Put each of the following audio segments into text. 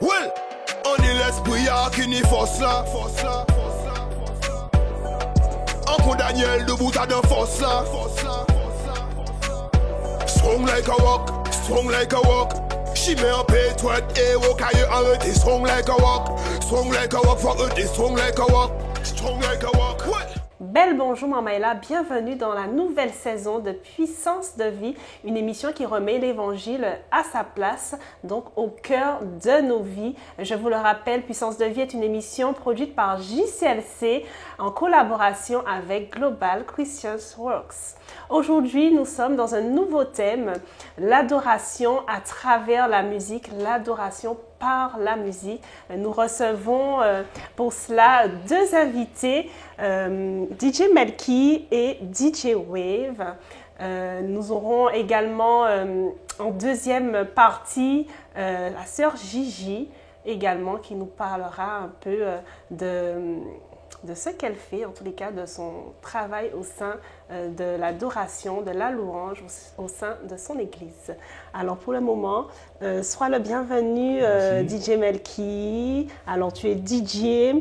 Well, on est l'esprit qui n'y force là. Encore Daniel debout à de force là. Strong like a rock, strong like a rock. She may have paid to it, walk à arrêter. Strong like a rock, fuck it, strong like a rock, strong like a rock. Well. Belle bonjour Mamaïla, bienvenue dans la nouvelle saison de Puissance de vie, une émission qui remet l'évangile à sa place, donc au cœur de nos vies. Je vous le rappelle, Puissance de vie est une émission produite par JCLC en collaboration avec Global Christian Works. Aujourd'hui, nous sommes dans un nouveau thème, l'adoration à travers la musique, l'adoration par la musique. Nous recevons pour cela deux invités, DJ Melky et DJ Wave. Nous aurons également en deuxième partie la sœur Gigi également qui nous parlera un peu de ce qu'elle fait, en tous les cas de son travail au sein de l'adoration, de la louange au sein de son église. Alors pour le moment, sois le bienvenu DJ Melky. Alors tu es DJ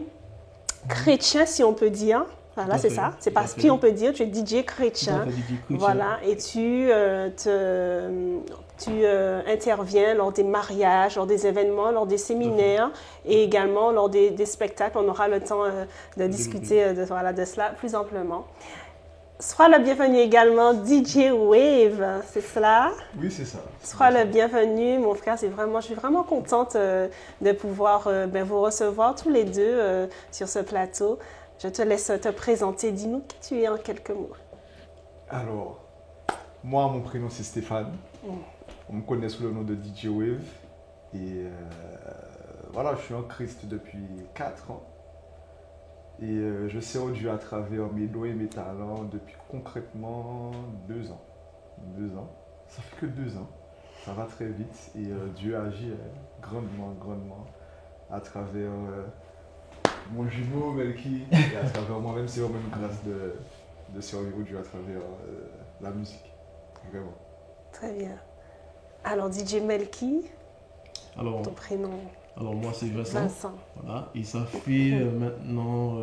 chrétien si on peut dire. Voilà, c'est ça. C'est pas ce qu'on peut dire. Tu es DJ chrétien. Voilà, et tu interviens lors des mariages, lors des événements, lors des séminaires et également lors des spectacles. On aura le temps de discuter de cela plus amplement. Sois le bienvenu également DJ Wave, c'est cela? Oui, c'est ça. Sois le bienvenu, mon frère. Je suis vraiment contente de pouvoir vous recevoir tous les deux sur ce plateau. Je te laisse te présenter. Dis-nous qui tu es en quelques mots. Alors, moi, mon prénom c'est Stéphane. On me connaît sous le nom de DJ Wave. Et voilà, je suis en Christ depuis 4 ans. Et je sers Dieu à travers mes dons et mes talents depuis concrètement 2 ans. 2 ans. Ça fait que 2 ans. Ça va très vite. Et Dieu agit grandement à travers mon jumeau Melky et à travers moi-même. C'est vraiment une grâce de servir Dieu à travers la musique. Vraiment. Très bien. Alors DJ Melky, ton prénom? Alors moi c'est Vincent. Voilà. Et ça fait maintenant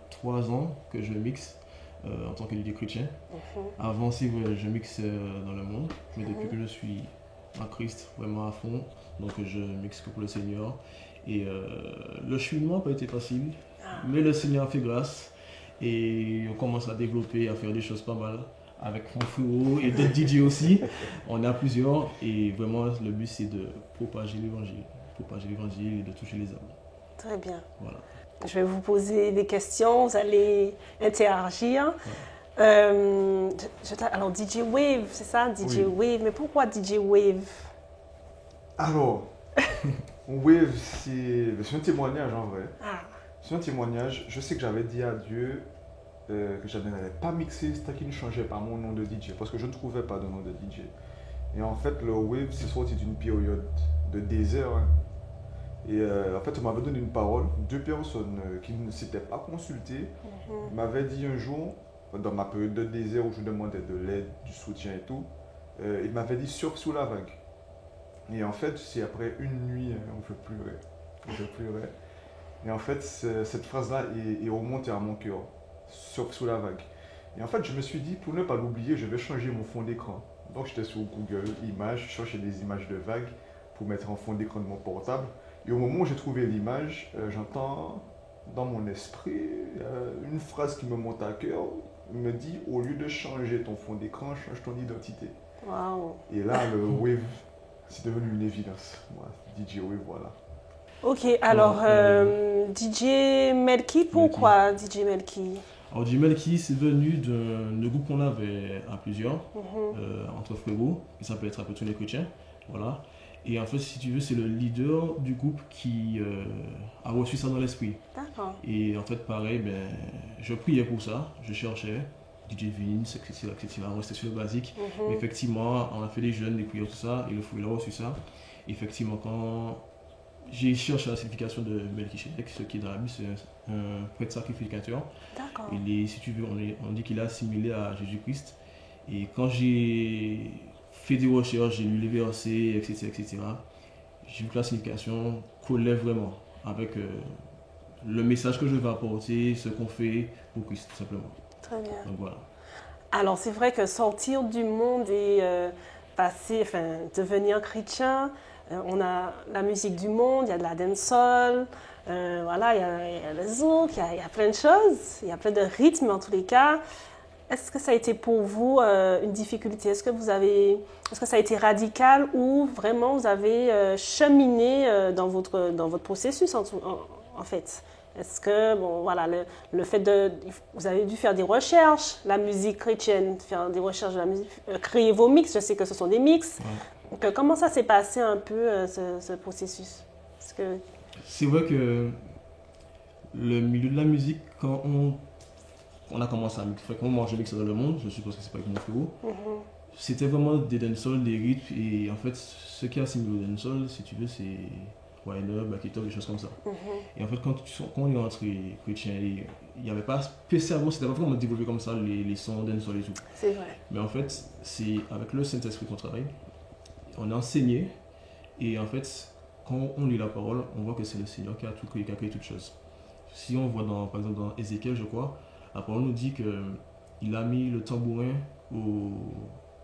3 ans que je mixe en tant que DJ chrétien. Avant c'est vrai, je mixe dans le monde, mais depuis que je suis en Christ vraiment à fond, donc je mixe que pour le Seigneur. Et le cheminement n'a pas été facile, mais le Seigneur a fait grâce et on commence à développer, à faire des choses pas mal avec mon frérot et d'autres DJ aussi. On est à plusieurs et vraiment le but c'est de propager l'évangile et de toucher les âmes. Très bien. Voilà. Je vais vous poser des questions, vous allez interagir. Ouais. Alors DJ Wave, c'est ça? DJ Wave, mais pourquoi DJ Wave? Alors, Wave, c'est un témoignage en vrai. C'est un témoignage. Je sais que j'avais dit à Dieu que je n'allais pas mixer tant qu'il ne changeait pas mon nom de DJ, parce que je ne trouvais pas de nom de DJ. Et en fait, le Wave, c'est sorti d'une période de désert. Hein. Et en fait, on m'avait donné une parole. 2 personnes qui ne s'étaient pas consultées m'avaient dit un jour, dans ma période de désert où je demandais de l'aide, du soutien et tout, ils m'avaient dit surfe sous la vague. Et en fait, c'est après une nuit où je pleurais. Et en fait, cette phrase-là est remontée à mon cœur, surfe sous la vague. Et en fait, je me suis dit, pour ne pas l'oublier, je vais changer mon fond d'écran. Donc j'étais sur Google Images, je cherchais des images de vagues pour mettre en fond d'écran de mon portable. Et au moment où j'ai trouvé l'image, j'entends dans mon esprit une phrase qui me monte à cœur, me dit, au lieu de changer ton fond d'écran, change ton identité. Wow. Et là, le Wave, c'est devenu une évidence. Moi, DJ Wave, voilà. Ok, alors DJ Melky, pourquoi DJ Melky? Alors DJ Melky, c'est venu d'un groupe qu'on avait à plusieurs, entre frérots, qui s'appelait Trapeton les Chrétiens. Voilà. Et en fait, si tu veux, c'est le leader du groupe qui a reçu ça dans l'esprit. D'accord. Et en fait, pareil, je priais pour ça, je cherchais DJ Vince, etc. On restait sur le basique. Mais effectivement, on a fait des jeûnes, des prières, tout ça, et le fruit, il a reçu ça. Effectivement, quand j'ai cherché la signification de Melchizedek, ce qui est dans la Bible, c'est un prêtre sacrificateur. D'accord. Si tu veux, on dit qu'il est assimilé à Jésus-Christ. Et quand j'ai fait des recherches, j'ai lu les versets, etc. J'ai vu que la signification collait vraiment avec le message que je veux apporter, ce qu'on fait pour Christ, tout simplement. Très bien. Donc voilà. Alors c'est vrai que sortir du monde et devenir chrétien, on a la musique du monde, il y a de la dancehall, voilà, il y a le zouk, il y a plein de choses, il y a plein de rythmes en tous les cas. Est-ce que ça a été pour vous une difficulté? Est-ce que ça a été radical ou vraiment vous avez cheminé dans votre processus en fait? Est-ce que, bon, voilà, le fait vous avez dû faire des recherches, la musique chrétienne, faire des recherches de la musique, créer vos mix, je sais que ce sont des mix. Ouais. Donc, comment ça s'est passé un peu, ce processus? C'est vrai que le milieu de la musique, quand on a commencé à mixer, quand moi je mixe dans le monde, je suppose que c'est pas avec mon frérot, c'était vraiment des dancehall, des rythmes, et en fait, ce qui est assimilé au dancehall, si tu veux, c'est Wine, Back It Up, des choses comme ça. Et en fait, quand on est entré chrétien, il n'y avait pas spécialement, c'était pas vraiment développé comme ça, les sons dancehall et tout. C'est vrai. Mais en fait, c'est avec le Saint-Esprit qu'on travaille, on est enseigné, et en fait, quand on lit la parole, on voit que c'est le Seigneur qui a tout créé, qui a créé toutes choses. Si on voit par exemple dans Ézéchiel, je crois, la parole nous dit qu'il a mis le tambourin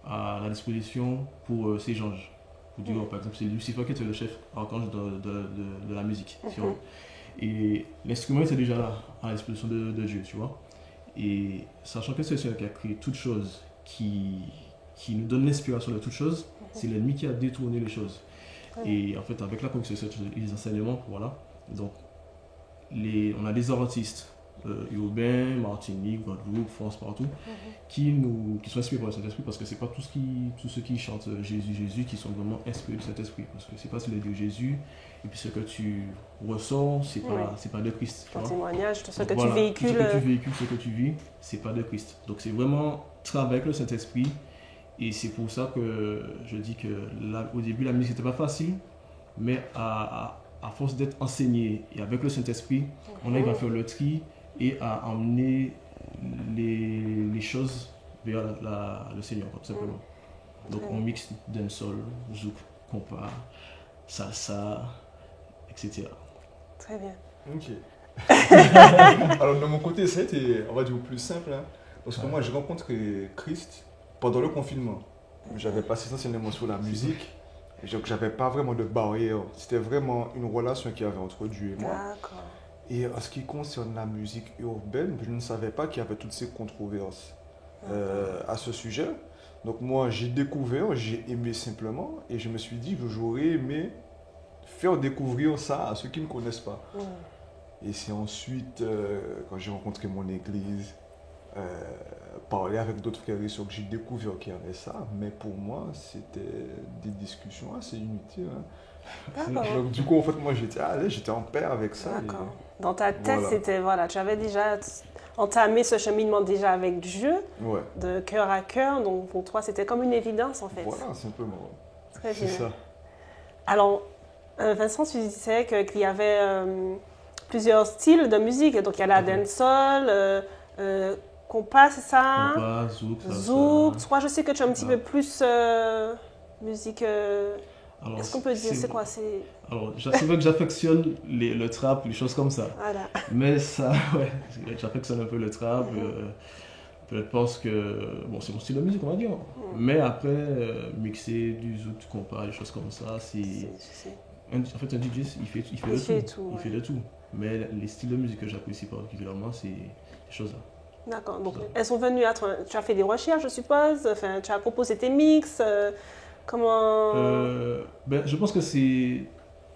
à la disposition pour ses anges. Pour dire, par exemple, c'est Lucifer qui était le chef archange de la musique. Et l'instrument était déjà là, à la disposition de Dieu, tu vois. Et sachant que c'est le Seigneur qui a créé toutes choses, qui nous donne l'inspiration de toutes choses, c'est l'ennemi qui a détourné les choses. Et en fait, avec la connexion et les enseignements, voilà. Donc, on a des artistes urbains, Martinique, Guadeloupe, France, partout, qui sont inspirés par le Saint-Esprit, parce que c'est pas tous ceux qui chantent Jésus qui sont vraiment inspirés du Saint-Esprit, parce que c'est pas ce que dit Jésus, et puis ce que tu ressens, c'est pas de Christ. Ton témoignage, tout ce que voilà, tu véhicules. Tout ce que tu véhicules, ce que tu vis, c'est pas de Christ. Donc c'est vraiment travailler avec le Saint-Esprit, et c'est pour ça que je dis que au début la musique n'était pas facile, mais à force d'être enseigné et avec le Saint-Esprit, on arrive à faire le tri et à emmener les choses vers le Seigneur, tout simplement. Donc on mixe dancehall, zouk, compas, salsa, etc. Très bien. Ok. Alors de mon côté, ça a été, on va dire, plus simple, hein, parce que moi j'ai rencontré Christ pendant le confinement. J'avais passé essentiellement sur la musique. Donc j'avais pas vraiment de barrière. C'était vraiment une relation qu'il y avait entre Dieu et moi. D'accord. Et en ce qui concerne la musique urbaine, je ne savais pas qu'il y avait toutes ces controverses à ce sujet. Donc moi j'ai découvert, j'ai aimé simplement, et je me suis dit que j'aurais aimé faire découvrir ça à ceux qui ne connaissent pas. Et c'est ensuite, quand j'ai rencontré mon église, parler avec d'autres frères et sœurs, que j'ai découvert qu'il y avait ça, mais pour moi c'était des discussions assez inutiles. Donc du coup en fait moi j'étais en paix avec ça. D'accord. Dans ta tête c'était tu avais déjà entamé ce cheminement déjà avec Dieu, de cœur à cœur, donc pour toi c'était comme une évidence en fait. Voilà, simplement. Très bien. C'est ça. Alors Vincent, tu disais qu'il y avait plusieurs styles de musique, donc il y a la dancehall, compas, c'est ça? Compas, zouk. Toi, je sais que tu es un petit peu plus musique. Est-ce qu'on peut dire c'est quoi? Alors, c'est vrai que j'affectionne le trap, les choses comme ça. Voilà. Mais ça, j'affectionne un peu le trap. Peut-être pense que c'est mon style de musique, on va dire. Mais après, mixer du zouk, du compas, des choses comme ça, en fait, un DJ, il fait de tout. Il fait de tout. Mais les styles de musique que j'apprécie particulièrement, c'est ces choses-là. D'accord. Donc, elles sont venues à toi. Tu as fait des recherches, je suppose. Enfin, tu as proposé tes mix. Comment je pense que c'est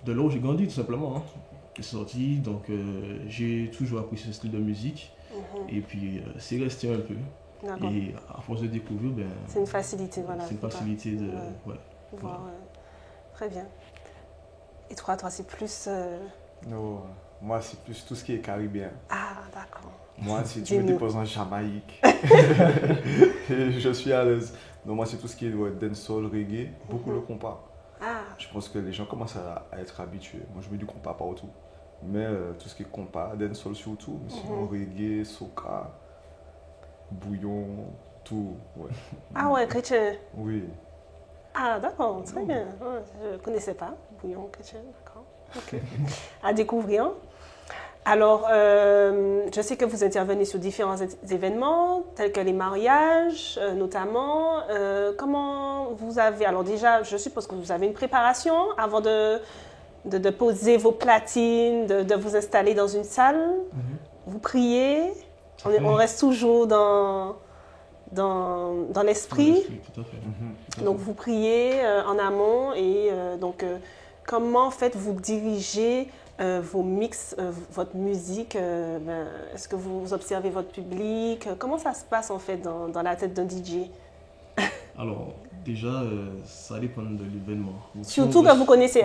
de là où j'ai grandi, tout simplement. J'ai sorti, donc j'ai toujours apprécié ce style de musique. Et puis, c'est resté un peu. D'accord. Et à force de découvrir, c'est une facilité, voilà. C'est une facilité de... voir. Très bien. Et toi, c'est plus... Non, moi, c'est plus tout ce qui est caribéen. Ah, d'accord. Moi, si tu me déposes en Jamaïque, je suis à l'aise. Non, moi, c'est tout ce qui est dancehall, reggae, beaucoup le compas. Ah. Je pense que les gens commencent à être habitués. Moi, je mets du compas partout. Mais tout ce qui est compas, dancehall surtout, sinon reggae, soca, bouillon, tout. Ouais. Ah ouais, chrétien. Oui. Ah, d'accord, très bien. Je ne connaissais pas, bouillon chrétien, d'accord. Okay. À découvrir. Alors, je sais que vous intervenez sur différents événements, tels que les mariages, notamment. Comment vous avez... Alors déjà, je suppose que vous avez une préparation avant de poser vos platines, de vous installer dans une salle. Vous priez. On reste toujours dans l'esprit. Tout à fait. Donc, vous priez en amont et donc, comment faites-vous diriger vos mix, votre musique? Est-ce que vous observez votre public? Comment ça se passe en fait dans la tête d'un DJ? Alors, déjà, ça dépend de l'événement. Surtout que vous connaissez,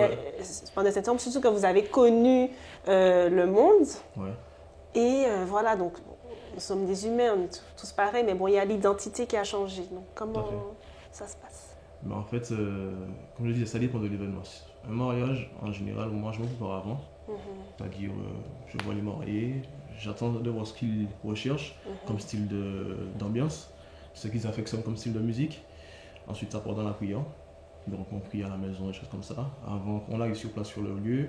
pendant cette temps, surtout que vous avez connu le monde. Ouais. Et voilà, donc nous sommes des humains, on est tous pareils, mais bon, il y a l'identité qui a changé. Donc, comment ça se passe? Mais en fait, comme je disais, ça dépend de l'événement. Un mariage, en général, moi, je me prépare avant. C'est-à-dire, je vois les mariés, j'attends de voir ce qu'ils recherchent comme style d'ambiance, ce qu'ils affectionnent comme style de musique. Ensuite, ça part dans la prière. Donc, on prie à la maison, des choses comme ça. Avant, on arrive sur place sur le lieu,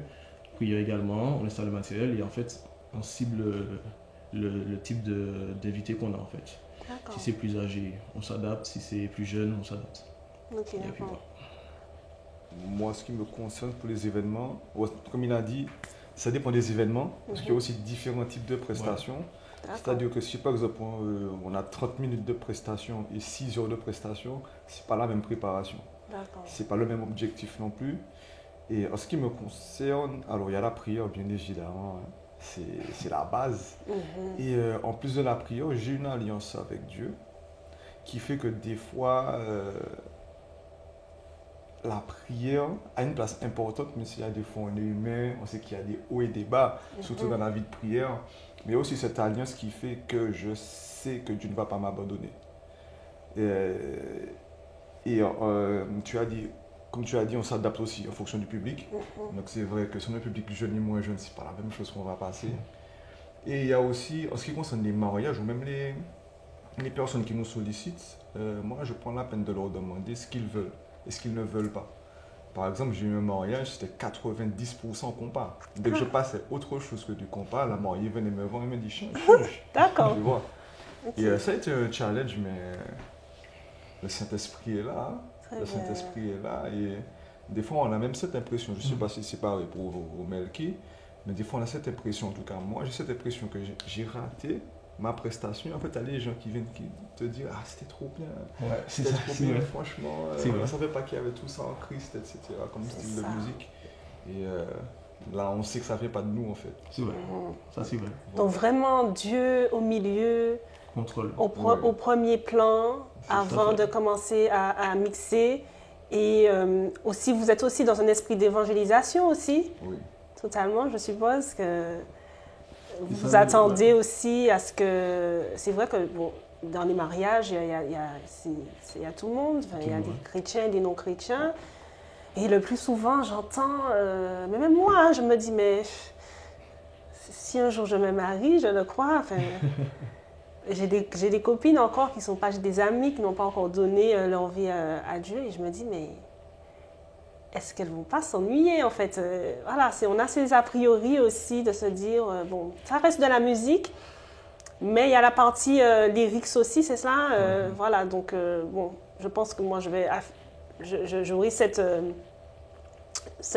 prière également, on installe le matériel et en fait, on cible le type d'invité qu'on a en fait. Si c'est plus âgé, on s'adapte. Si c'est plus jeune, on s'adapte. Ok, d'accord. Moi, ce qui me concerne pour les événements, comme il a dit, ça dépend des événements, parce qu'il y a aussi différents types de prestations. Ouais. C'est-à-dire que si par exemple on a 30 minutes de prestation et 6 heures de prestation, c'est pas la même préparation. C'est pas le même objectif non plus. Et en ce qui me concerne, alors il y a la prière bien évidemment, c'est la base. Et en plus de la prière, j'ai une alliance avec Dieu qui fait que des fois la prière a une place importante, même s'il y a des fois on est humain, on sait qu'il y a des hauts et des bas, surtout dans la vie de prière. Mais il y a aussi cette alliance qui fait que je sais que Dieu ne va pas m'abandonner. Tu as dit, comme tu as dit, on s'adapte aussi en fonction du public. Donc c'est vrai que sur le public jeune et moins jeune, c'est pas la même chose qu'on va passer. Et il y a aussi, en ce qui concerne les mariages ou même les personnes qui nous sollicitent, moi je prends la peine de leur demander ce qu'ils veulent et ce qu'ils ne veulent pas. Par exemple, j'ai eu un mariage, c'était 90% compas. Dès que je passais autre chose que du compas, la mariée venait me voir et me dit change. D'accord. Tu vois. Et ça a été un challenge, mais le Saint-Esprit est là. Le Saint-Esprit est là. Et des fois, on a même cette impression, je ne sais pas si c'est pareil pour Melky, mais des fois, on a cette impression, en tout cas, moi, j'ai cette impression que j'ai raté ma prestation. En fait, il y a des gens qui viennent te dire « Ah, c'était trop bien, c'était trop bien, franchement, on ne savait pas qu'il y avait tout ça en Christ, etc. » comme style de musique. Et là, on sait que ça ne vient pas de nous, en fait. C'est vrai, ça c'est vrai. Donc vraiment, Dieu au milieu, contrôle. Au premier plan, avant de commencer à mixer. Et aussi, vous êtes aussi dans un esprit d'évangélisation aussi. Oui. Totalement, je suppose que vous attendez aussi à ce que... C'est vrai que bon, dans les mariages, il y a tout le monde. Il y a des chrétiens et des non-chrétiens. Et le plus souvent, j'entends... mais même moi, je me dis, mais si un jour je me marie, je le crois. Enfin, j'ai des copines encore qui ne sont pas... J'ai des amis qui n'ont pas encore donné leur vie à Dieu. Et je me dis, mais... est-ce qu'elles ne vont pas s'ennuyer en fait? Voilà, on a ces a priori aussi de se dire, bon, ça reste de la musique, mais il y a la partie lyrics aussi, c'est ça? Voilà, donc bon, je pense que moi j'aurai cette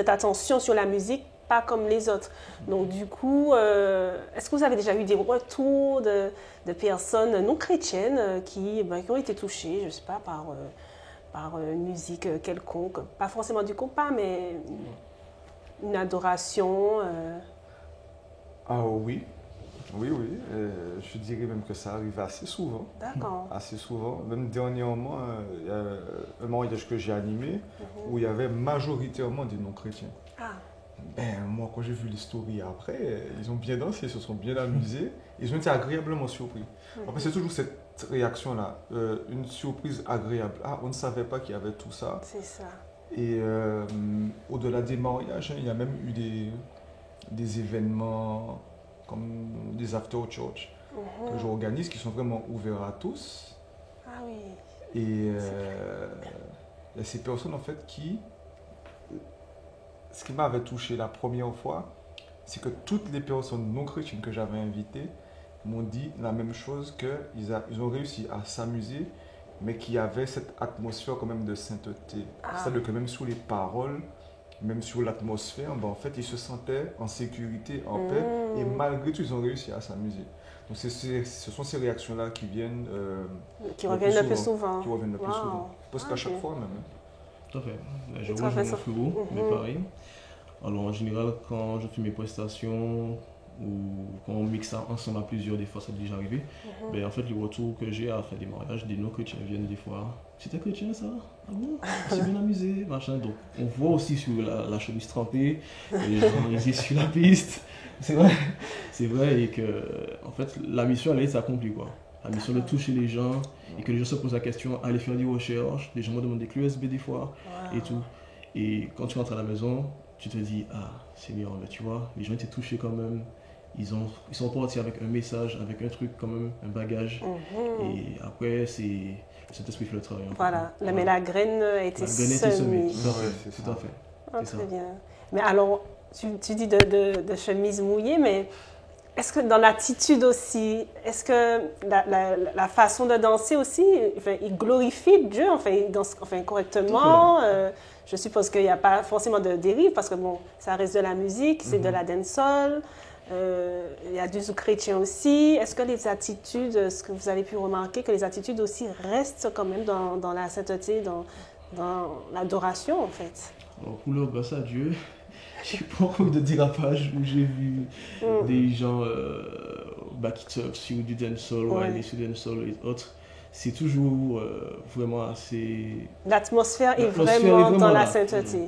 attention sur la musique, pas comme les autres. Donc du coup, est-ce que vous avez déjà eu des retours de personnes non chrétiennes qui ont été touchées, je ne sais pas, par une musique quelconque, pas forcément du compas, mais une adoration. Ah oui, je dirais même que ça arrive assez souvent. D'accord. Assez souvent. Même dernièrement, il y a un mariage que j'ai animé où il y avait majoritairement des non-chrétiens. Ah. Ben, moi, quand j'ai vu les stories après, ils ont bien dansé, ils se sont bien amusés, ils ont été agréablement surpris. Après, c'est toujours cette réaction-là, une surprise agréable. Ah, on ne savait pas qu'il y avait tout ça. C'est ça. Et au-delà des mariages, il y a même eu des événements comme des after-church que j'organise qui sont vraiment ouverts à tous. Ah oui. Et il y a ces personnes en fait qui ce qui m'avait touché la première fois, c'est que toutes les personnes non chrétiennes que j'avais invitées m'ont dit la même chose, qu'ils ont réussi à s'amuser, mais qu'il y avait cette atmosphère quand même de sainteté. C'est-à-dire que même sous les paroles, même sur l'atmosphère, en fait, ils se sentaient en sécurité, en paix, et malgré tout, ils ont réussi à s'amuser. Donc, ce sont ces réactions-là qui viennent... qui reviennent le plus souvent. Qui reviennent le plus souvent. Parce qu'à chaque fois, même. Tout à fait. Je rejoins mon frérot, mais pareil. Alors, en général, quand je fais mes prestations, ou quand on mixe ça ensemble à plusieurs, des fois ça est déjà arrivé, en fait, le retour que j'ai à faire des mariages, des non-chrétiens viennent des fois. C'était chrétien ça? Ah bon? C'est bien amusé, machin. Donc, on voit aussi sur la chemise trempée, les gens ils sur la piste. C'est vrai, et que, en fait, la mission, elle est accomplie, quoi. La mission de toucher les gens, et que les gens se posent la question, aller faire des recherches, les gens me demandent des clés USB des fois, et tout. Et quand tu rentres à la maison, tu te dis, ah, Seigneur, mais tu vois, les gens étaient touchés quand même. Ils sont partis avec un message, avec un truc quand même, un bagage. Et après, c'est cet esprit fait le travail. Voilà, mais la graine a été semée. Tout à fait. Très bien. Mais alors, tu dis de chemise mouillée, mais est-ce que dans l'attitude aussi, est-ce que la façon de danser aussi, il glorifie Dieu, il danse correctement? Je suppose qu'il n'y a pas forcément de dérive, parce que bon, ça reste de la musique, c'est de la dancehall. Il y a du zouk chrétien aussi. Est-ce que les attitudes, ce que vous avez pu remarquer, que les attitudes aussi restent quand même dans la sainteté, dans l'adoration en fait? Alors, pour le grâce à Dieu, j'ai pas envie de dérapage où j'ai vu des gens back it up sur du dancehall, sur du dancehall et autres. C'est toujours vraiment assez... L'atmosphère est vraiment dans la sainteté.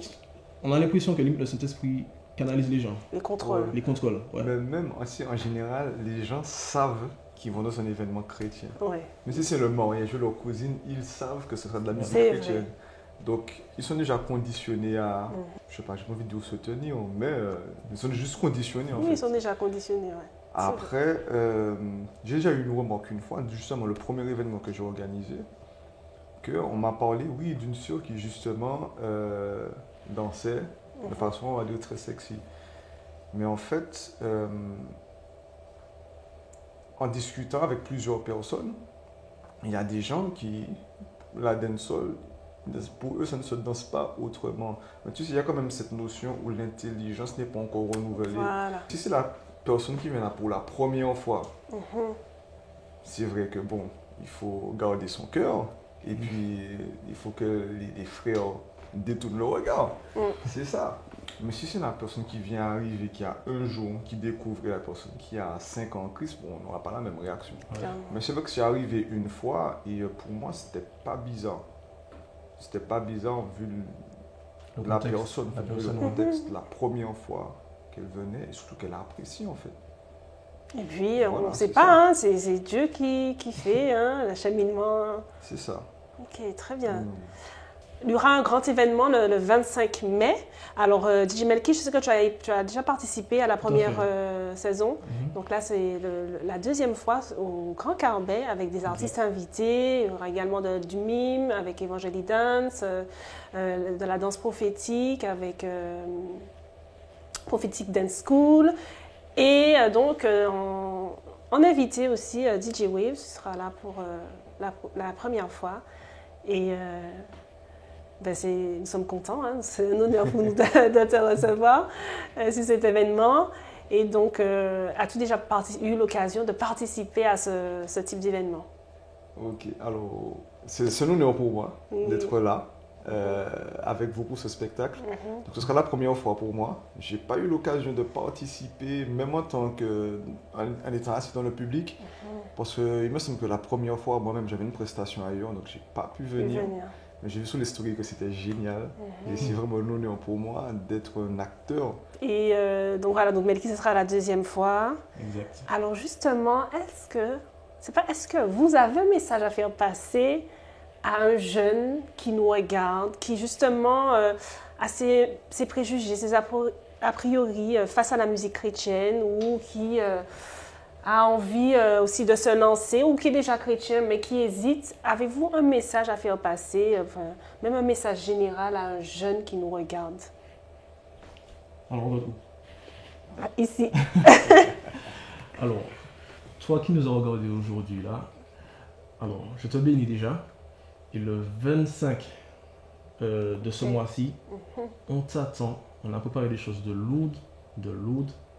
On a l'impression que le Saint-Esprit canalise les gens. Les contrôles. Les contrôles, Mais même aussi, en général, les gens savent qu'ils vont dans un événement chrétien. Mais si c'est le mariage de leur cousine, ils savent que ce sera de la musique chrétienne. Vrai. Donc, ils sont déjà conditionnés à, je sais pas, j'ai pas envie de se tenir, mais ils sont juste conditionnés en fait. Oui, ils sont déjà conditionnés, Après, j'ai déjà eu une remarque une fois, justement le premier événement que j'ai organisé, qu'on m'a parlé, d'une sœur qui justement dansait de façon, on va dire, très sexy. Mais en fait, en discutant avec plusieurs personnes, il y a des gens qui, la dancehall, pour eux, ça ne se danse pas autrement. Mais tu sais, il y a quand même cette notion où l'intelligence n'est pas encore renouvelée. Voilà. Si c'est la personne qui vient là pour la première fois, c'est vrai que bon, il faut garder son cœur et puis il faut que les frères détournent le regard. C'est ça. Mais si c'est la personne qui vient arriver, qui a un jour, qui découvre la personne qui a 5 ans en Christ, bon, on n'aura pas la même réaction. Mais c'est vrai que c'est arrivé une fois et pour moi, c'était pas bizarre. C'était pas bizarre vu la personne, le contexte, la première fois qu'elle venait et surtout qu'elle a apprécié en fait. Et puis, on ne sait pas, c'est Dieu qui fait l'acheminement. C'est ça. Ok, très bien. Il y aura un grand événement le 25 mai. Alors, DJ Melky, je sais que tu as déjà participé à la première saison. Donc là, c'est la deuxième fois au Grand Carbet avec des artistes invités. Il y aura également du mime avec Evangeli Dance, de la danse prophétique avec Prophetic Dance School. Et donc, en invité aussi, DJ Wave sera là pour la première fois. Et nous sommes contents, c'est un honneur pour nous de te recevoir sur cet événement. Et donc, as-tu déjà eu l'occasion de participer à ce type d'événement? Ok, alors, c'est un honneur pour moi d'être là avec vous pour ce spectacle. Donc, ce sera la première fois pour moi. Je n'ai pas eu l'occasion de participer, même en étant assis dans le public, parce qu'il me semble que la première fois, moi-même, j'avais une prestation ailleurs, donc je n'ai pas pu venir. Mais j'ai vu sur les stories que c'était génial. Et c'est vraiment un honneur pour moi d'être un acteur. Et donc voilà, donc Melky, ce sera la deuxième fois. Exact. Alors justement, est-ce que vous avez un message à faire passer à un jeune qui nous regarde, qui justement a ses préjugés, ses a priori face à la musique chrétienne, ou qui a envie aussi de se lancer, ou qui est déjà chrétien mais qui hésite? Avez-vous un message à faire passer, même un message général à un jeune qui nous regarde? Alors, on va où? Ici. Alors, toi qui nous as regardé aujourd'hui là, alors je te bénis déjà. Et le 25 de ce mois-ci, on t'attend. On a préparé des choses de lourdes,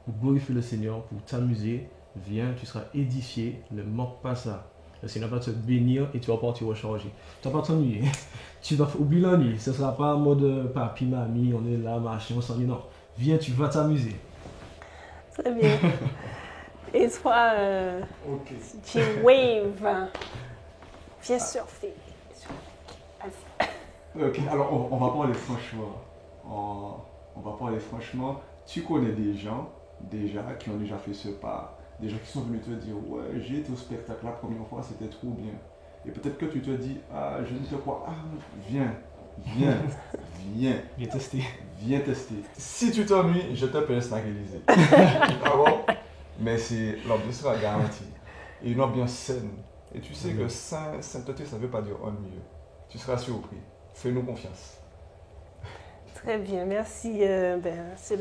pour glorifier le Seigneur, pour t'amuser. Viens, tu seras édifié. Ne manque pas ça. Le Seigneur va te bénir et tu vas partir recharger. Tu ne vas pas t'ennuyer. Tu vas oublier l'ennui. Ce ne sera pas en mode papi, mamie, on est là, machin, on s'ennuie. Non. Viens, tu vas t'amuser. Très bien. Et toi, tu wave. Viens surfer. Ok, alors on va parler franchement. On va parler franchement. Tu connais des gens déjà qui ont déjà fait ce pas. Des gens qui sont venus te dire ouais, j'ai été au spectacle la première fois, c'était trop bien. Et peut-être que tu te dis ah, je ne sais quoi. Ah, viens. Viens tester. Viens tester. Si tu t'ennuies, je te paye Snack Élysée. Mais l'ambiance sera garantie. Et une ambiance saine. Et tu sais que sainteté, ça ne veut pas dire ennuyeux. Tu seras surpris. Fais-nous confiance. Très bien, merci. C'est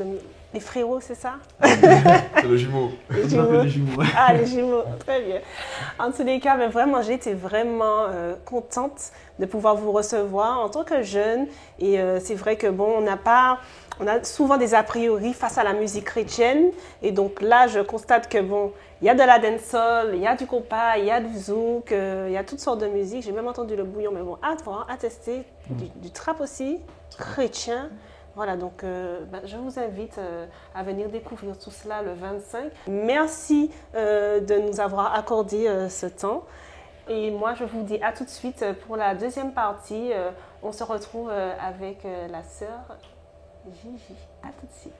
les frérots, c'est ça? C'est le jumeau. Les jumeaux. Ah, les jumeaux, très bien. En tous les cas, vraiment, j'ai été vraiment contente de pouvoir vous recevoir en tant que jeune. Et c'est vrai que bon, on a souvent des a priori face à la musique chrétienne. Et donc là, je constate que bon, il y a de la dancehall, il y a du compas, il y a du zouk, il y a toutes sortes de musiques. J'ai même entendu le bouillon, mais bon, à tester. Du trap aussi, chrétien. Voilà, donc je vous invite à venir découvrir tout cela le 25. Merci de nous avoir accordé ce temps. Et moi, je vous dis à tout de suite pour la deuxième partie. On se retrouve avec la sœur Gigi. À tout de suite.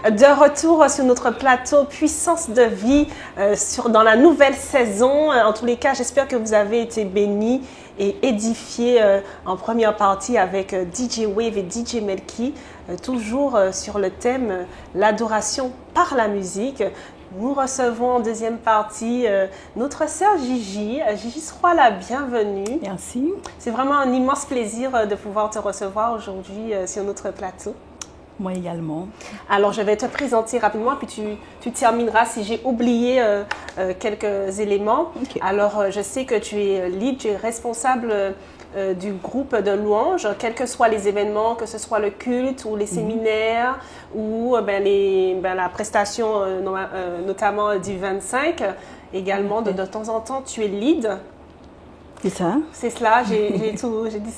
De retour sur notre plateau Puissance de vie dans la nouvelle saison. En tous les cas, j'espère que vous avez été bénis et édifiés en première partie avec DJ Wave et DJ Melky, toujours sur le thème l'adoration par la musique. Nous recevons en deuxième partie notre sœur Gigi. Gigi, sois la bienvenue. Merci. C'est vraiment un immense plaisir de pouvoir te recevoir aujourd'hui sur notre plateau. Moi également. Alors, je vais te présenter rapidement, puis tu termineras si j'ai oublié quelques éléments. Okay. Alors, je sais que tu es lead, tu es responsable du groupe de louanges, quels que soient les événements, que ce soit le culte ou les séminaires ou la prestation notamment du 25. Également, de temps en temps, tu es lead. C'est ça. C'est cela, j'ai 10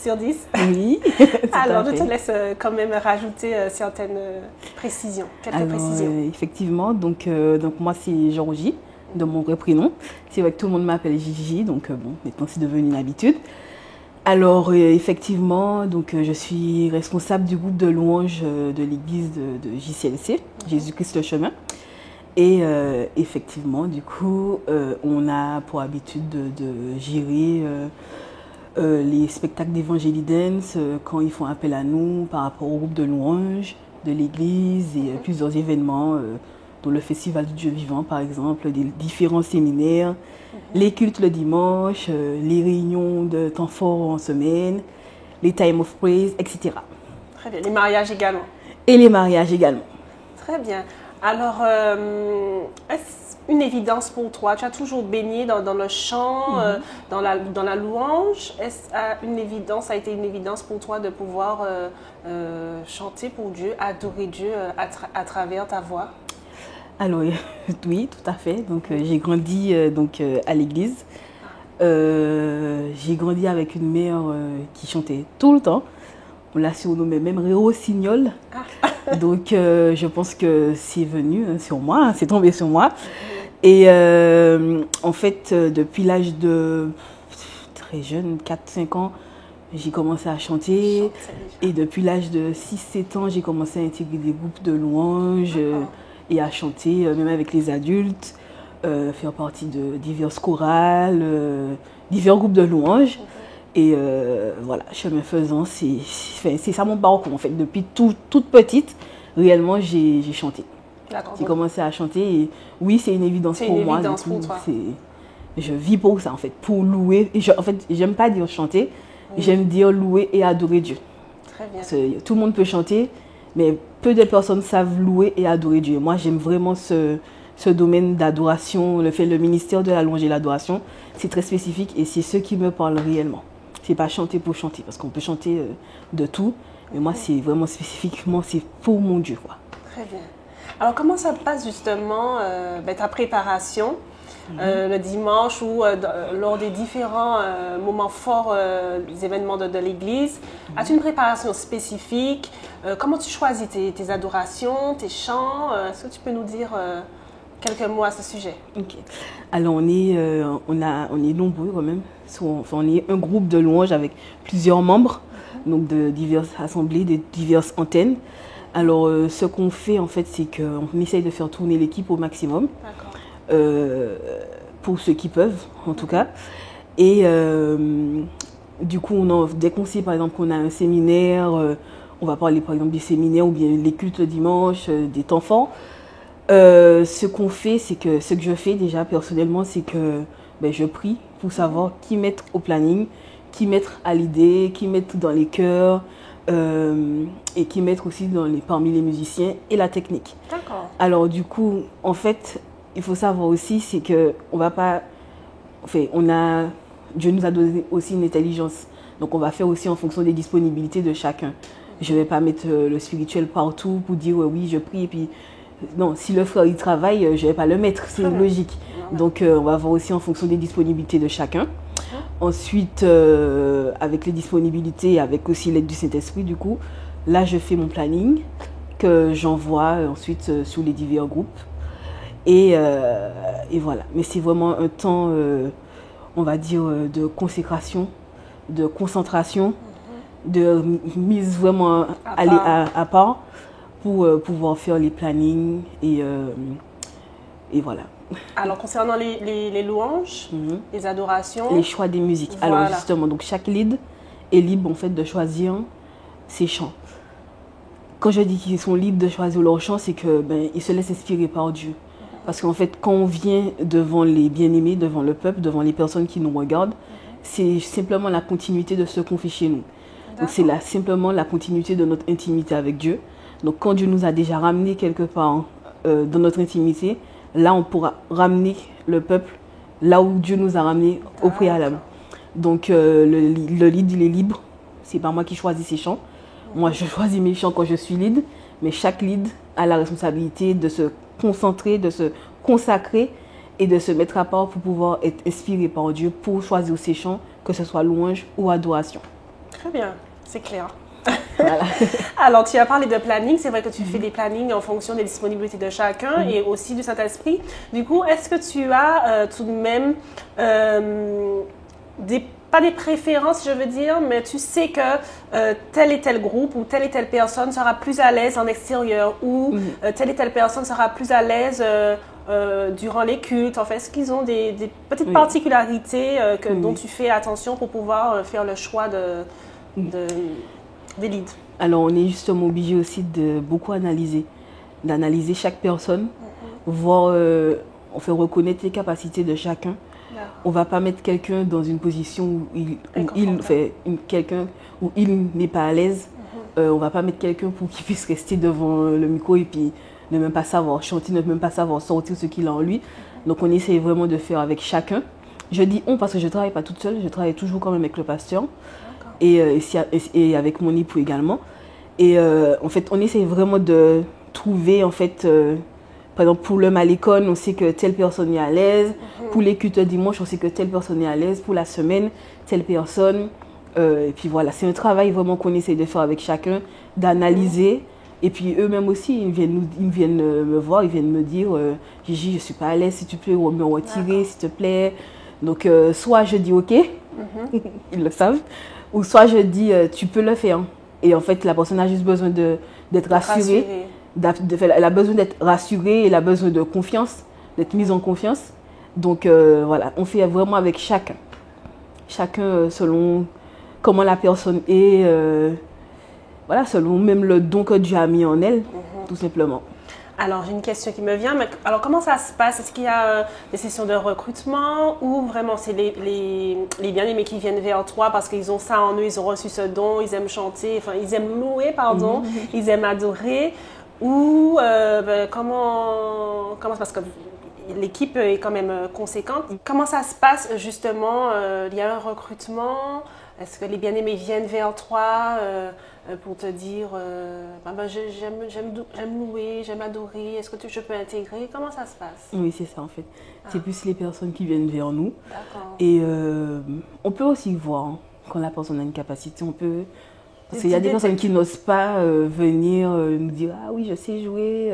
sur 10. Oui. Alors, je te laisse quand même rajouter certaines précisions, quelques précisions. Effectivement, donc moi c'est Georgie, de mon vrai prénom. C'est vrai que tout le monde m'appelle Gigi, donc bon, maintenant c'est devenu une habitude. Alors effectivement, donc je suis responsable du groupe de louanges de l'église de JCLC, Jésus-Christ le chemin. Et effectivement, du coup, on a pour habitude de gérer les spectacles d'Evangélie Dance quand ils font appel à nous par rapport au groupe de louanges de l'église et plusieurs événements, dont le Festival du Dieu vivant par exemple, des différents séminaires, les cultes le dimanche, les réunions de temps fort en semaine, les time of praise, etc. Très bien, les mariages également. Et les mariages également. Très bien. Alors, est-ce une évidence pour toi? Tu as toujours baigné dans le chant, dans la louange. Est-ce ça a été une évidence pour toi de pouvoir chanter pour Dieu, adorer Dieu à travers ta voix? Alors, oui, tout à fait. Donc, j'ai grandi à l'église. J'ai grandi avec une mère qui chantait tout le temps. On l'a surnommée même Réo Signol. Donc, je pense que c'est venu sur moi, c'est tombé sur moi. Et en fait, depuis l'âge de très jeune, 4-5 ans, j'ai commencé à chanter. Et depuis l'âge de 6-7 ans, j'ai commencé à intégrer des groupes de louanges. et à chanter, même avec les adultes, faire partie de divers chorales, divers groupes de louanges. Et voilà, chemin faisant, c'est ça mon parcours en fait. Depuis toute petite, réellement, j'ai chanté. J'ai commencé à chanter et oui, c'est une évidence pour moi. C'est une évidence pour toi. Je vis pour ça en fait, pour louer. En fait, j'aime pas dire chanter, j'aime dire louer et adorer Dieu. Très bien. Parce que tout le monde peut chanter, mais peu de personnes savent louer et adorer Dieu. Moi, j'aime vraiment ce domaine d'adoration, le ministère de la louange et l'adoration. C'est très spécifique et c'est ce qui me parle réellement. C'est pas chanter pour chanter, parce qu'on peut chanter de tout, mais moi, c'est vraiment spécifiquement, c'est pour mon Dieu, quoi. Très bien. Alors, comment ça passe justement ta préparation le dimanche ou lors des différents moments forts des événements de l'église? As-tu une préparation spécifique? Comment tu choisis tes adorations, tes chants? Est-ce que tu peux nous dire quelques mots à ce sujet? Ok. Alors, on est nombreux quand même. On est un groupe de louanges avec plusieurs membres, donc de diverses assemblées, de diverses antennes. Alors, ce qu'on fait en fait, c'est qu'on essaye de faire tourner l'équipe au maximum. Pour ceux qui peuvent, en tout cas. Et du coup, dès qu'on sait par exemple qu'on a un séminaire, on va parler par exemple des séminaires ou bien les cultes le dimanche, des temps forts. Ce qu'on fait, ce que je fais déjà personnellement, c'est que je prie pour savoir qui mettre au planning, qui mettre à l'idée, qui mettre dans les chœurs et qui mettre aussi parmi les musiciens et la technique. D'accord. Alors du coup, en fait, il faut savoir aussi, c'est que on va pas, Dieu nous a donné aussi une intelligence, donc on va faire aussi en fonction des disponibilités de chacun. Je vais pas mettre le spirituel partout pour dire oui je prie et puis non, si le frère il travaille, je vais pas le mettre, c'est logique. Donc on va voir aussi en fonction des disponibilités de chacun. Ensuite, avec les disponibilités, avec aussi l'aide du Saint-Esprit, du coup, là je fais mon planning que j'envoie ensuite sur les divers groupes. Et voilà. Mais c'est vraiment un temps, on va dire, de consécration, de concentration, de mise vraiment à part pour pouvoir faire les plannings et voilà. Alors, concernant les louanges, les adorations... Les choix des musiques. Voilà. Alors, justement, donc chaque lead est libre, en fait, de choisir ses chants. Quand je dis qu'ils sont libres de choisir leurs chants, c'est qu'ils se laissent inspirer par Dieu. Parce qu'en fait, quand on vient devant les bien-aimés, devant le peuple, devant les personnes qui nous regardent, c'est simplement la continuité de ce qu'on fait chez nous. Donc, c'est simplement la continuité de notre intimité avec Dieu. Donc, quand Dieu nous a déjà ramenés quelque part dans notre intimité, là, on pourra ramener le peuple là où Dieu nous a ramenés au préalable. Donc, le lead, il est libre. C'est pas moi qui choisis ses chants. Moi, je choisis mes chants quand je suis lead. Mais chaque lead a la responsabilité de se concentrer, de se consacrer et de se mettre à part pour pouvoir être inspiré par Dieu pour choisir ses chants, que ce soit louange ou adoration. Très bien, c'est clair. Voilà. Alors, tu as parlé de planning. C'est vrai que tu fais des plannings en fonction des disponibilités de chacun et aussi du Saint-Esprit. Du coup, est-ce que tu as tout de même pas des préférences, je veux dire, mais tu sais que tel et tel groupe ou telle et telle personne sera plus à l'aise en extérieur ou telle et telle personne sera plus à l'aise durant les cultes. En fait, est-ce qu'ils ont des petites particularités dont tu fais attention pour pouvoir faire le choix des leads? Alors, on est justement obligé aussi de beaucoup d'analyser chaque personne, voir, on fait reconnaître les capacités de chacun. On ne va pas mettre quelqu'un dans une position où il n'est pas à l'aise. On ne va pas mettre quelqu'un pour qu'il puisse rester devant le micro et puis ne même pas savoir chanter, ne même pas savoir sortir ce qu'il a en lui. Donc on essaie vraiment de faire avec chacun. Je dis on parce que je ne travaille pas toute seule, je travaille toujours quand même avec le pasteur et avec mon époux également. Et en fait, on essaie vraiment de trouver en fait... Par exemple, pour le Malécon, on sait que telle personne est à l'aise. Pour les cultes dimanche, on sait que telle personne est à l'aise. Pour la semaine, telle personne. Et puis voilà, c'est un travail vraiment qu'on essaie de faire avec chacun, d'analyser. Et puis eux-mêmes aussi, ils viennent me voir, ils viennent me dire Gigi, je ne suis pas à l'aise, s'il te plaît, ou me retirer, s'il te plaît. Donc, soit je dis OK, ils le savent, ou soit je dis tu peux le faire. Et en fait, la personne a juste besoin d'être rassurée. elle a besoin d'être rassurée, elle a besoin de confiance, d'être mise en confiance. Donc voilà, on fait vraiment avec chacun selon comment la personne est, voilà, selon même le don que Dieu a mis en elle, tout simplement. Alors, j'ai une question qui me vient. Mais, alors, comment ça se passe? Est-ce qu'il y a des sessions de recrutement ou vraiment c'est les bien-aimés qui viennent vers toi parce qu'ils ont ça en eux, ils ont reçu ce don, ils aiment chanter, enfin, ils aiment louer, pardon, ils aiment adorer? Ou comment ça se passe? L'équipe est quand même conséquente. Comment ça se passe justement? Il y a un recrutement? Est-ce que les bien-aimés viennent vers toi pour te dire j'aime louer, j'aime adorer, est-ce que je peux intégrer? Comment ça se passe? Oui, c'est ça en fait. C'est plus les personnes qui viennent vers nous. D'accord. Et on peut aussi voir quand la personne a une capacité, parce qu'il y a des personnes qui n'osent pas venir nous dire « Ah oui, je sais jouer,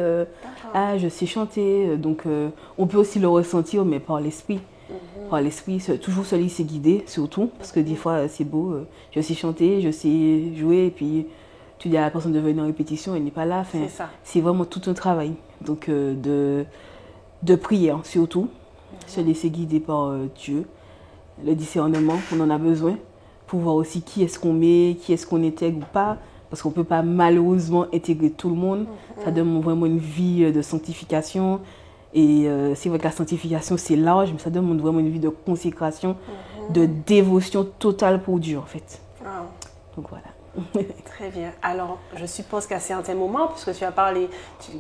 ah je sais chanter ». Donc on peut aussi le ressentir, mais par l'esprit. Par l'esprit, toujours se laisser guider, surtout. Parce que des fois, c'est beau, je sais chanter, je sais jouer, et puis tu dis à la personne de venir en répétition, elle n'est pas là. Enfin, c'est vraiment tout un travail. Donc de prière, surtout. Se laisser guider par Dieu. Le discernement, on en a besoin. Pour voir aussi qui est-ce qu'on met, qui est-ce qu'on intègre ou pas, parce qu'on ne peut pas malheureusement intégrer tout le monde. Ça demande vraiment une vie de sanctification. Et c'est vrai que la sanctification, c'est large, mais ça demande vraiment une vie de consécration, de dévotion totale pour Dieu, en fait. Donc voilà. Très bien. Alors, je suppose qu'à certains moments, puisque tu as parlé, tu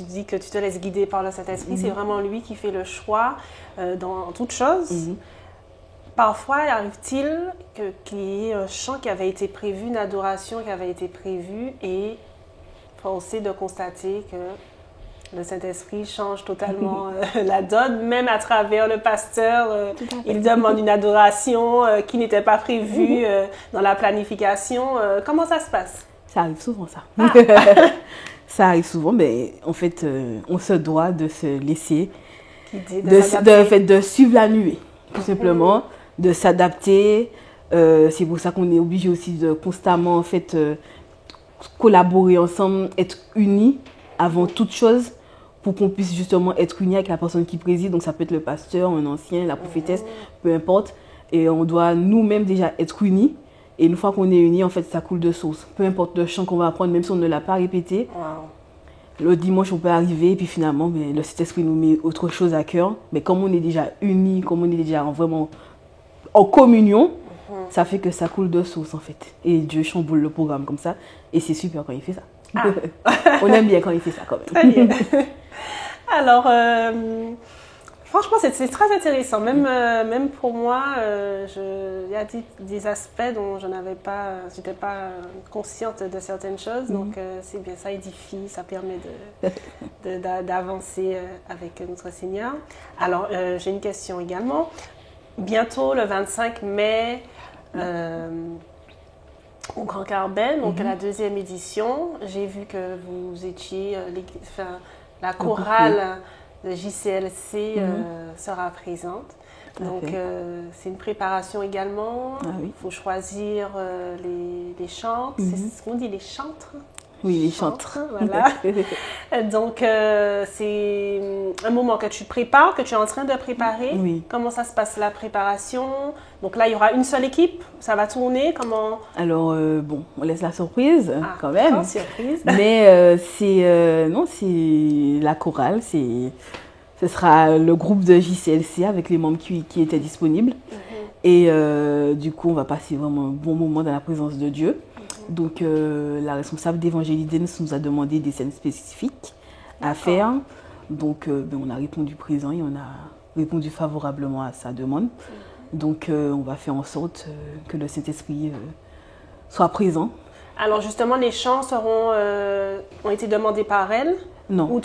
dis que tu te laisses guider par le Saint-Esprit, c'est vraiment lui qui fait le choix dans toute chose. Parfois, arrive-t-il qu'il y ait un chant qui avait été prévu, une adoration qui avait été prévue et forcé de constater que le Saint-Esprit change totalement la donne, même à travers le pasteur. Il demande une adoration qui n'était pas prévue dans la planification. Comment ça se passe? Ça arrive souvent, ça. Ça arrive souvent, mais en fait, on se doit de se laisser, de suivre la nuée, tout simplement. De s'adapter, c'est pour ça qu'on est obligé aussi de constamment en fait collaborer ensemble, être unis avant toute chose pour qu'on puisse justement être unis avec la personne qui préside. Donc ça peut être le pasteur, un ancien, la prophétesse, peu importe. Et on doit nous-mêmes déjà être unis. Et une fois qu'on est unis, en fait, ça coule de source. Peu importe le chant qu'on va apprendre, même si on ne l'a pas répété. Le dimanche, on peut arriver et puis finalement, mais le Saint-Esprit nous met autre chose à cœur. Mais comme on est déjà unis, comme on est déjà vraiment en communion, ça fait que ça coule de source en fait. Et Dieu chamboule le programme comme ça. Et c'est super quand il fait ça. On aime bien quand il fait ça quand même. Très bien. Alors, franchement, c'est très intéressant. Même pour moi, il y a des aspects dont je n'étais pas consciente de certaines choses. Donc, c'est bien, ça édifie, ça permet d'avancer avec notre Seigneur. Alors, j'ai une question également. Bientôt, le 25 mai, au Grand Carbet, donc à la 2e édition, j'ai vu que vous étiez, la chorale de JCLC sera présente. Donc, c'est une préparation également. Il faut choisir les chantres. C'est ce qu'on dit, les chantres? Oui, les chantres. Voilà. Donc, c'est un moment que tu prépares, que tu es en train de préparer. Oui. Comment ça se passe la préparation? Donc là, il y aura une seule équipe. Ça va tourner? Comment? Alors, bon, on laisse la surprise quand même. Grande surprise. Mais c'est la chorale. Ce sera le groupe de JCLC avec les membres qui étaient disponibles. Et du coup, on va passer vraiment un bon moment dans la présence de Dieu. Donc, la responsable d'Evangélie nous a demandé des scènes spécifiques à faire. Donc, on a répondu présent et on a répondu favorablement à sa demande. Donc, on va faire en sorte que le Saint-Esprit soit présent. Alors, justement, les chants ont été demandés par elle? Non. Ou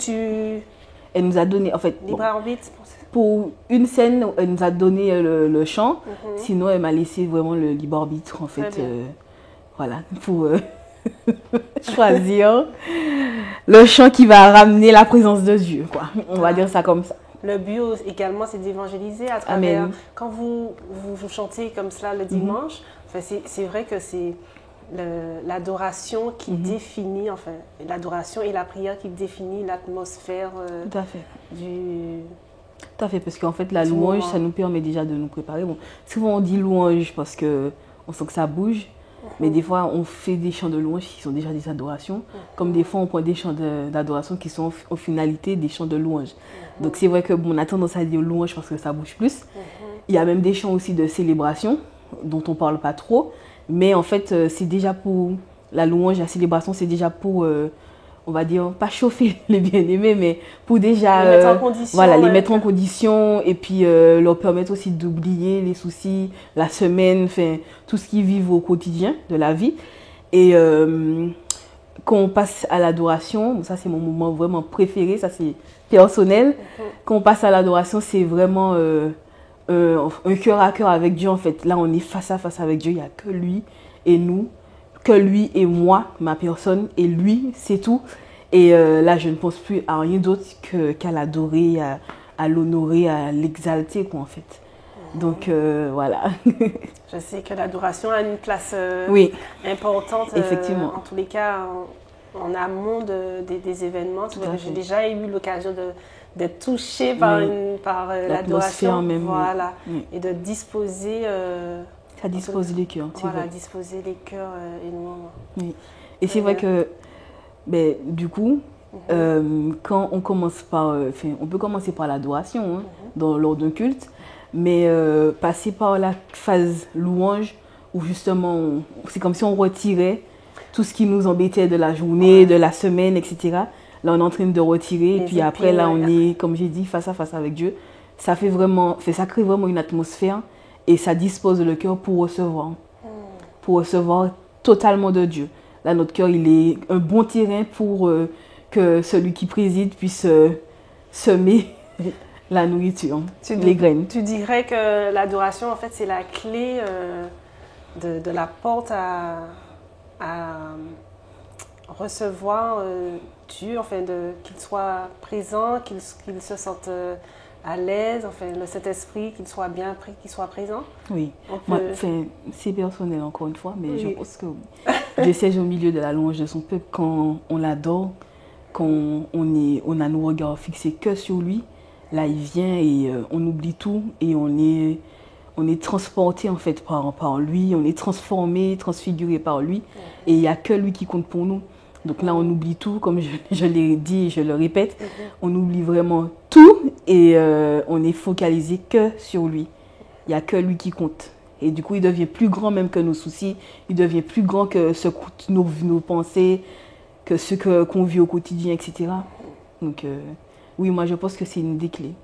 Elle nous a donné, en fait, libre arbitre pour une scène, elle nous a donné le chant. Sinon, elle m'a laissé vraiment le libre arbitre, en fait. Voilà, pour choisir le chant qui va ramener la présence de Dieu, quoi. On va dire ça comme ça. Le but également, c'est d'évangéliser à travers... Quand vous chantez comme cela le dimanche, c'est vrai que c'est l'adoration qui définit, enfin, l'adoration et la prière qui définit l'atmosphère Tout à fait. du... Tout à fait, parce qu'en fait, la louange, ça nous permet déjà de nous préparer. Bon, souvent, on dit louange parce qu'on sent que ça bouge, mais des fois, on fait des chants de louange qui sont déjà des adorations, comme des fois, on prend des chants d'adoration qui sont en finalité des chants de louange. Donc, c'est vrai qu'on a tendance à dire louange parce que ça bouge plus. Il y a même des chants aussi de célébration dont on ne parle pas trop. Mais en fait, c'est déjà pour la louange, la célébration, c'est déjà pour, on va dire, pas chauffer les bien-aimés, mais pour déjà les mettre en condition. Voilà, les mettre en condition et puis leur permettre aussi d'oublier les soucis, la semaine, enfin, tout ce qu'ils vivent au quotidien de la vie. Et quand on passe à l'adoration, ça c'est mon moment vraiment préféré, ça c'est personnel. Quand on passe à l'adoration, c'est vraiment... un cœur à cœur avec Dieu en fait. Là on est face à face avec Dieu, il n'y a que lui et nous, que lui et moi, ma personne, et lui c'est tout. Et là je ne pense plus à rien d'autre qu'à l'adorer, à l'honorer, à l'exalter quoi en fait. Donc voilà. Je sais que l'adoration a une place importante, effectivement. En tous les cas en amont des événements. J'ai déjà eu l'occasion d'être touchée par l'adoration, même, voilà, et de disposer... ça dispose les cœurs. Voilà, disposer les cœurs énormément. Oui. Et c'est vrai que, du coup, quand on commence par... on peut commencer par l'adoration, lors d'un culte, mais passer par la phase louange, où justement, c'est comme si on retirait tout ce qui nous embêtait de la journée, de la semaine, etc., là, on est en train de retirer. Et puis après, là, on est, comme j'ai dit, face à face avec Dieu. Ça crée vraiment une atmosphère et ça dispose le cœur pour recevoir totalement de Dieu. Là, notre cœur, il est un bon terrain pour que celui qui préside puisse semer la nourriture, les graines. Tu dirais que l'adoration, en fait, c'est la clé de la porte à recevoir Dieu, enfin qu'il soit présent, qu'il se sente à l'aise, enfin le Saint-Esprit, qu'il soit bien pris, qu'il soit présent. Oui, c'est personnel encore une fois, mais je pense que Dieu siège au milieu de la louange de son peuple quand on l'adore, quand on a nos regards fixés que sur lui. Là, il vient et on oublie tout et on est transporté en fait par lui, on est transformé, transfiguré par lui et il n'y a que lui qui compte pour nous. Donc là, on oublie tout, comme je l'ai dit et je le répète, on oublie vraiment tout et on est focalisé que sur lui. Il n'y a que lui qui compte. Et du coup, il devient plus grand même que nos soucis, il devient plus grand que nos pensées, que ce qu'on vit au quotidien, etc. Donc oui, moi je pense que c'est une des clés.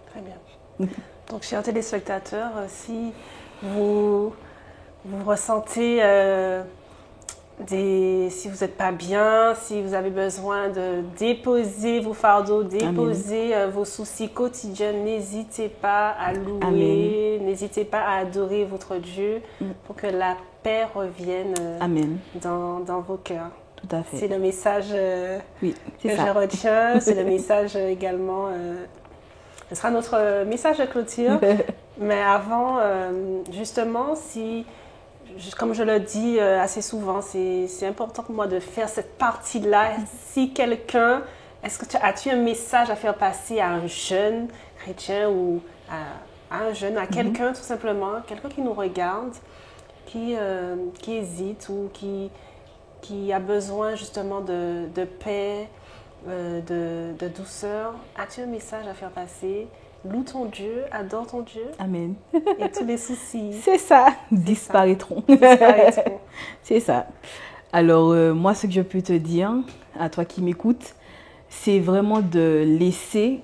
Très bien. Donc, chers téléspectateurs, si vous ressentez... si vous n'êtes pas bien, si vous avez besoin de déposer vos fardeaux, déposer vos soucis quotidiens, n'hésitez pas à louer, n'hésitez pas à adorer votre Dieu pour que la paix revienne dans vos cœurs. Tout à fait. C'est le message que je retiens, c'est le message également, ce sera notre message de clôture, mais avant, justement, comme je le dis assez souvent, c'est important pour moi de faire cette partie-là. Si quelqu'un, as-tu un message à faire passer à un jeune chrétien ou à quelqu'un tout simplement, quelqu'un qui nous regarde, qui hésite ou qui a besoin justement de paix, de douceur, as-tu un message à faire passer? Loue ton Dieu, adore ton Dieu. Amen. Et tous les soucis. C'est ça. Disparaîtront. C'est ça. Alors, moi, ce que je peux te dire, à toi qui m'écoutes, c'est vraiment de laisser,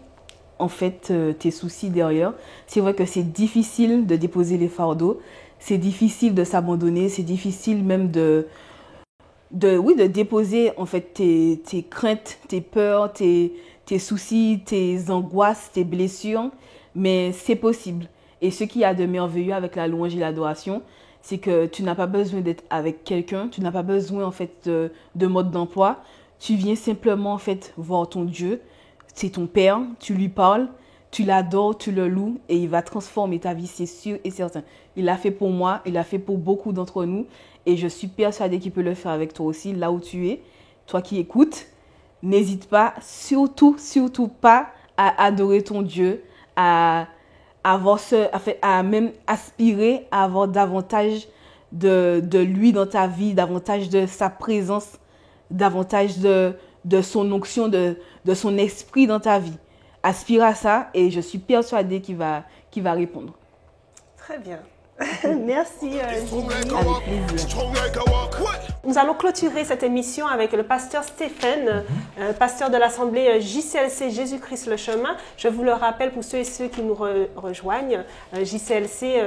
en fait, tes soucis derrière. C'est vrai que c'est difficile de déposer les fardeaux. C'est difficile de s'abandonner. C'est difficile même de déposer, en fait, tes craintes, tes peurs, tes soucis, tes angoisses, tes blessures, mais c'est possible. Et ce qu'il y a de merveilleux avec la louange et l'adoration, c'est que tu n'as pas besoin d'être avec quelqu'un, tu n'as pas besoin en fait de mode d'emploi. Tu viens simplement en fait voir ton Dieu, c'est ton Père, tu lui parles, tu l'adores, tu le loues et il va transformer ta vie, c'est sûr et certain. Il l'a fait pour moi, il l'a fait pour beaucoup d'entre nous et je suis persuadée qu'il peut le faire avec toi aussi, là où tu es. Toi qui écoutes, n'hésite pas, surtout pas à adorer ton Dieu, à même aspirer à avoir davantage de lui dans ta vie, davantage de sa présence, davantage de son onction, de son esprit dans ta vie. Aspire à ça et je suis persuadée qu'il va répondre. Très bien. Merci Gigi. Avec plaisir. Nous allons clôturer cette émission avec le pasteur Stéphane, pasteur de l'Assemblée JCLC Jésus-Christ le Chemin. Je vous le rappelle pour ceux et ceux qui nous rejoignent, JCLC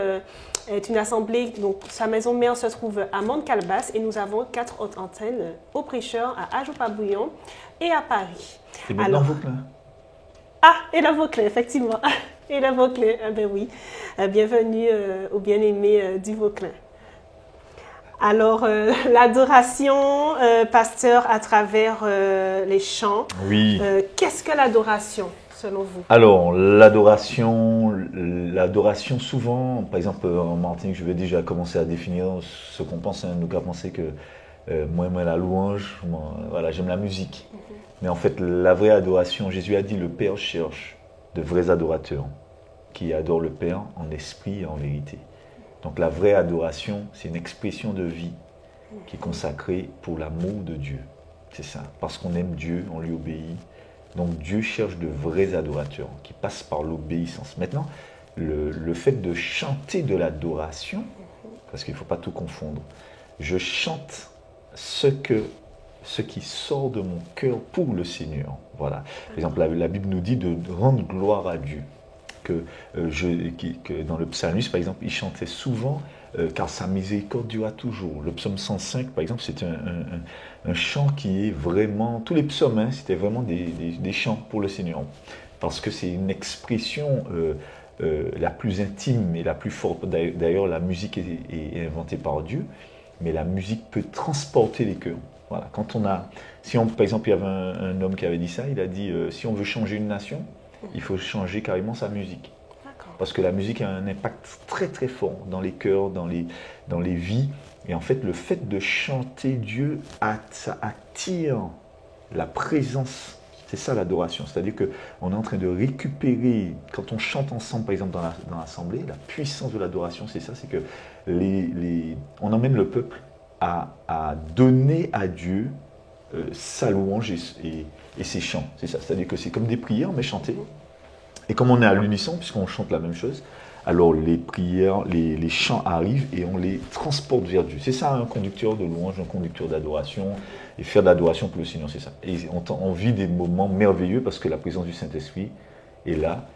est une assemblée, donc sa maison mère se trouve à Mont-Calebasse et nous avons 4 autres antennes au Prêcheur, à Ajopa-Bouillon et à Paris. Et maintenant Vauclin. Ah, et la Vauclin, effectivement. Et la Vauclin, ben oui. Bienvenue aux bien-aimés du Vauclin. Alors, l'adoration, pasteur, à travers les chants. Oui. Qu'est-ce que l'adoration, selon vous? Alors, l'adoration souvent, par exemple, en Martinique, je vais déjà commencer à définir ce qu'on pense. Nous avons pensé que moi, la louange, voilà, j'aime la musique. Mais en fait, la vraie adoration, Jésus a dit, le Père cherche de vrais adorateurs qui adorent le Père en esprit et en vérité. Donc la vraie adoration, c'est une expression de vie qui est consacrée pour l'amour de Dieu. C'est ça, parce qu'on aime Dieu, on lui obéit. Donc Dieu cherche de vrais adorateurs qui passent par l'obéissance. Maintenant, le fait de chanter de l'adoration, parce qu'il ne faut pas tout confondre, je chante ce qui sort de mon cœur pour le Seigneur. Voilà. Par exemple, la Bible nous dit de rendre gloire à Dieu. Que dans le psalmiste, par exemple, il chantait souvent car sa miséricorde durera toujours. Le psaume 105, par exemple, c'est un chant qui est vraiment... Tous les psaumes, c'était vraiment des chants pour le Seigneur. Parce que c'est une expression la plus intime et la plus forte. D'ailleurs, la musique est inventée par Dieu, mais la musique peut transporter les cœurs. Voilà. Par exemple, il y avait un homme qui avait dit ça, il a dit si on veut changer une nation, il faut changer carrément sa musique. Parce que la musique a un impact très très fort dans les cœurs, dans les vies. Et en fait, le fait de chanter Dieu, ça attire la présence. C'est ça l'adoration. C'est-à-dire qu'on est en train de récupérer, quand on chante ensemble, par exemple dans l'assemblée, la puissance de l'adoration, c'est ça, c'est que on emmène le peuple à donner à Dieu sa louange et ses chants. C'est ça, c'est-à-dire que c'est comme des prières, mais chantées. Et comme on est à l'unisson, puisqu'on chante la même chose, alors les prières, les chants arrivent et on les transporte vers Dieu. C'est ça un conducteur de louange, un conducteur d'adoration, et faire de l'adoration pour le Seigneur, c'est ça. Et on vit des moments merveilleux parce que la présence du Saint-Esprit est là.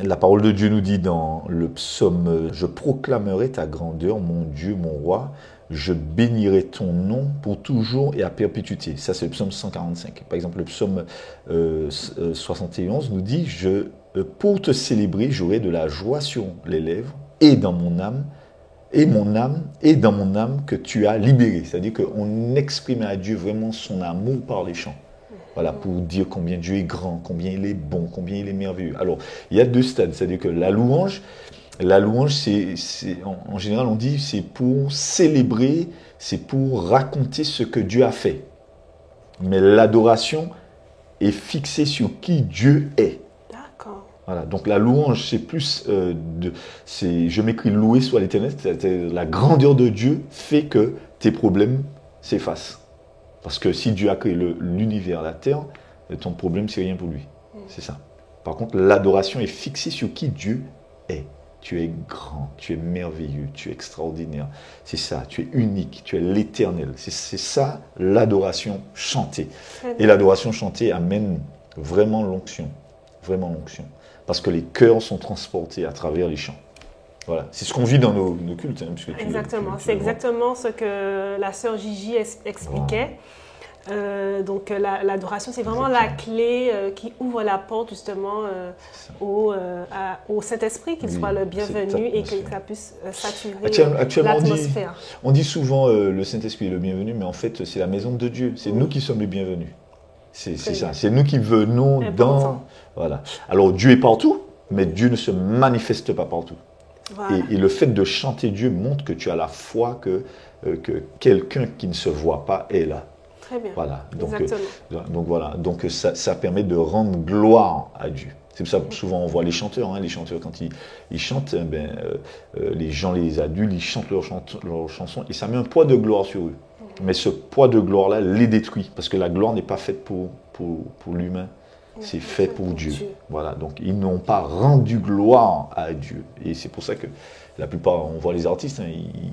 La parole de Dieu nous dit dans le psaume « Je proclamerai ta grandeur, mon Dieu, mon roi, je bénirai ton nom pour toujours et à perpétuité. » Ça, c'est le psaume 145. Par exemple, le psaume 71 nous dit « Pour te célébrer, j'aurai de la joie sur les lèvres et dans mon âme, et dans mon âme que tu as libéré. » C'est-à-dire qu'on exprime à Dieu vraiment son amour par les chants. Voilà, pour dire combien Dieu est grand, combien il est bon, combien il est merveilleux. Alors, il y a 2 stades. C'est-à-dire que la louange, en général, on dit c'est pour célébrer, c'est pour raconter ce que Dieu a fait. Mais l'adoration est fixée sur qui Dieu est. D'accord. Voilà, donc la louange, c'est plus je m'écris louer soit l'Éternel, c'est-à-dire la grandeur de Dieu fait que tes problèmes s'effacent. Parce que si Dieu a créé l'univers, la terre, ton problème, c'est rien pour lui. C'est ça. Par contre, l'adoration est fixée sur qui Dieu est. Tu es grand, tu es merveilleux, tu es extraordinaire. C'est ça, tu es unique, tu es l'éternel. C'est ça l'adoration chantée. Et l'adoration chantée amène vraiment l'onction. Vraiment l'onction. Parce que les cœurs sont transportés à travers les chants. Voilà, c'est ce qu'on vit dans nos cultes. Exactement, c'est exactement ce que la sœur Gigi expliquait. Donc l'adoration, c'est vraiment la clé qui ouvre la porte justement au Saint-Esprit, qu'il soit le bienvenu et que ça puisse saturer l'atmosphère. On dit souvent le Saint-Esprit est le bienvenu, mais en fait c'est la maison de Dieu, c'est nous qui sommes les bienvenus. C'est ça. C'est nous qui venons dans... Voilà. Alors Dieu est partout, mais Dieu ne se manifeste pas partout. Voilà. Et le fait de chanter Dieu montre que tu as la foi que quelqu'un qui ne se voit pas est là. Très bien. Voilà. Donc voilà. Donc ça permet de rendre gloire à Dieu. C'est pour ça que souvent on voit les chanteurs. Les chanteurs, quand ils chantent, les gens, les adultes, ils chantent leurs chansons et ça met un poids de gloire sur eux. Mais ce poids de gloire-là les détruit parce que la gloire n'est pas faite pour l'humain. C'est fait pour Dieu. Voilà, donc ils n'ont pas rendu gloire à Dieu. Et c'est pour ça que la plupart, on voit les artistes,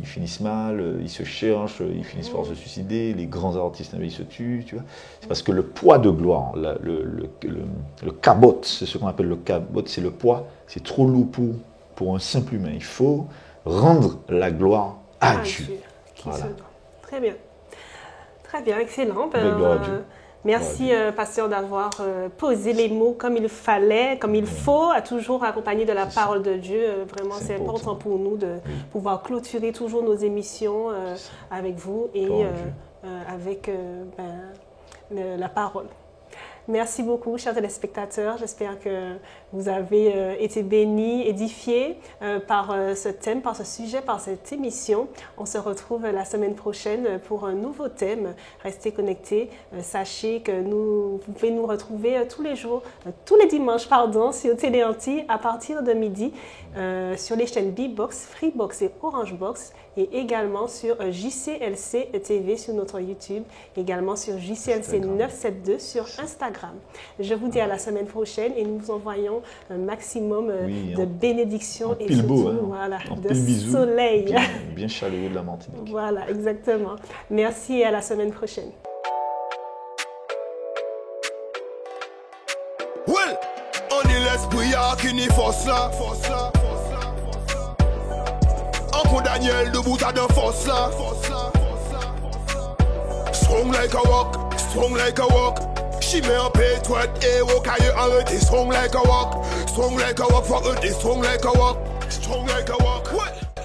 ils finissent mal, ils se cherchent, ils finissent par se suicider. Les grands artistes, ils se tuent, tu vois. C'est parce que le poids de gloire, le cabot, c'est ce qu'on appelle le cabot, c'est le poids, c'est trop lourd pour un simple humain. Il faut rendre la gloire à Dieu. Voilà. Très bien. Très bien, excellent. Merci, pasteur, d'avoir posé les mots comme il fallait, comme il faut, toujours accompagné de la parole de Dieu. Vraiment, c'est important pour nous de pouvoir clôturer toujours nos émissions avec vous et avec la parole. Merci beaucoup, chers téléspectateurs. J'espère que vous avez été bénis, édifiés par ce thème, par ce sujet, par cette émission. On se retrouve la semaine prochaine pour un nouveau thème. Restez connectés. Sachez que vous pouvez nous retrouver tous les dimanches, sur Télé Antilles à partir de midi, sur les chaînes Bbox, Freebox et Orangebox, et également sur JCLC TV sur notre YouTube, également sur JCLC 972 sur Instagram. Je vous dis à la semaine prochaine et nous vous envoyons un maximum de bénédictions et surtout de soleil. Bien chaleureux de la Martinique. Voilà, exactement. Merci et à la semaine prochaine. Well, on est l'esprit qui n'y force là. Uncle Daniel de bout à de force là. Strong like a rock, strong like a rock. She may have paid what a walk, I already strong like a rock, fuck it, strong like a rock, strong like a rock. What?